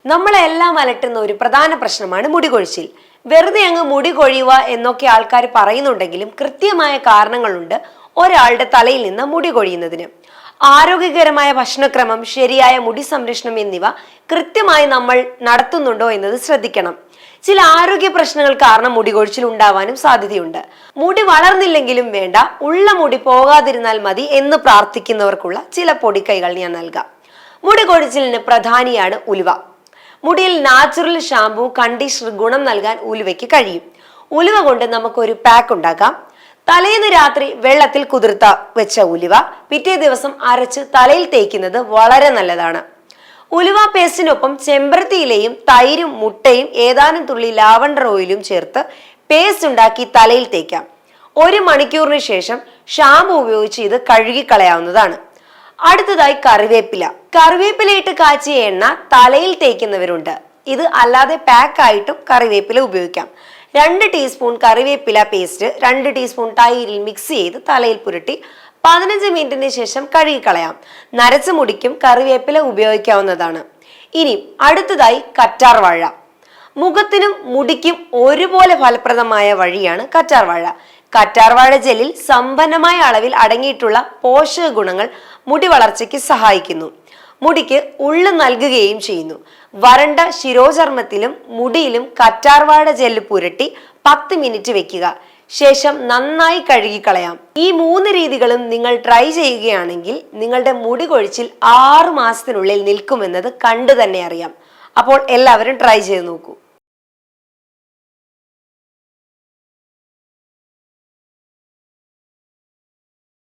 നമ്മളെല്ലാം അലട്ടുന്ന ഒരു പ്രധാന പ്രശ്നമാണ് മുടി കൊഴിച്ചിൽ. വെറുതെ അങ്ങ് മുടി കൊഴിയുക എന്നൊക്കെ ആൾക്കാർ പറയുന്നുണ്ടെങ്കിലും കൃത്യമായ കാരണങ്ങളുണ്ട് ഒരാളുടെ തലയിൽ നിന്ന് മുടി കൊഴിയുന്നതിന്. ആരോഗ്യകരമായ ഭക്ഷണക്രമം, ശരിയായ മുടി സംരക്ഷണം എന്നിവ കൃത്യമായി നമ്മൾ നടത്തുന്നുണ്ടോ എന്നത് ശ്രദ്ധിക്കണം. ചില ആരോഗ്യ പ്രശ്നങ്ങൾ കാരണം മുടി കൊഴിച്ചിൽ ഉണ്ടാവാനും സാധ്യതയുണ്ട്. മുടി വളർന്നില്ലെങ്കിലും വേണ്ട, ഉള്ള മുടി പോകാതിരുന്നാൽ മതി എന്ന് പ്രാർത്ഥിക്കുന്നവർക്കുള്ള ചില പൊടിക്കൈകൾ ഞാൻ നൽകാം. മുടി കൊഴിച്ചിലിന് പ്രധാനിയാണ് ഉലുവ. മുടിയിൽ നാച്ചുറൽ ഷാമ്പൂ, കണ്ടീഷണർ ഗുണം നൽകാൻ ഉലുവയ്ക്ക് കഴിയും. ഉലുവ കൊണ്ട് നമുക്കൊരു പാക്ക് ഉണ്ടാക്കാം. തലേന്ന് രാത്രി വെള്ളത്തിൽ കുതിർത്ത വെച്ച ഉലുവ പിറ്റേ ദിവസം അരച്ച് തലയിൽ തേക്കുന്നത് വളരെ നല്ലതാണ്. ഉലുവ പേസ്റ്റിനൊപ്പം ചെമ്പരത്തിയിലയും തൈരും മുട്ടയും ഏതാനും തുള്ളി ലാവണ്ടർ ഓയിലും ചേർത്ത് പേസ്റ്റ് ഉണ്ടാക്കി തലയിൽ തേക്കാം. 1 മണിക്കൂറിന് ശേഷം ഷാമ്പു ഉപയോഗിച്ച് ഇത് കഴുകിക്കളയാവുന്നതാണ്. അടുത്തതായി കറിവേപ്പില. കറിവേപ്പിലയിട്ട് കാച്ചിയ എണ്ണ തലയിൽ തേക്കുന്നവരുണ്ട്. ഇത് അല്ലാതെ പാക്ക് ആയിട്ടും കറിവേപ്പില ഉപയോഗിക്കാം. 2 ടീസ്പൂൺ കറിവേപ്പില പേസ്റ്റ് 2 ടീസ്പൂൺ തൈരിൽ മിക്സ് ചെയ്ത് തലയിൽ പുരട്ടി 15 മിനിറ്റിന് ശേഷം കഴുകിക്കളയാം. നരച്ച മുടിക്കും കറിവേപ്പില ഉപയോഗിക്കാവുന്നതാണ്. ഇനി അടുത്തതായി കറ്റാർവാഴ. മുഖത്തിനും മുടിക്കും ഒരുപോലെ ഫലപ്രദമായ വഴിയാണ് കറ്റാർവാഴ. കറ്റാർവാഴ ജെല്ലിൽ സമ്പന്നമായ അളവിൽ അടങ്ങിയിട്ടുള്ള പോഷക ഗുണങ്ങൾ മുടി വളർച്ചയ്ക്ക് സഹായിക്കുന്നു. മുടിക്ക് ഉള്ളു നൽകുകയും ചെയ്യുന്നു. വരണ്ട ശിരോചർമ്മത്തിലും മുടിയിലും കറ്റാർവാഴ ജെല്ല് പുരട്ടി 10 മിനിറ്റ് വെക്കുക. ശേഷം നന്നായി കഴുകിക്കളയാം. ഈ 3 രീതികളും നിങ്ങൾ ട്രൈ ചെയ്യുകയാണെങ്കിൽ നിങ്ങളുടെ മുടി കൊഴിച്ചിൽ 6 മാസത്തിനുള്ളിൽ നിൽക്കുമെന്നത് കണ്ടു തന്നെ അറിയാം. അപ്പോൾ എല്ലാവരും ട്രൈ ചെയ്ത് നോക്കൂ.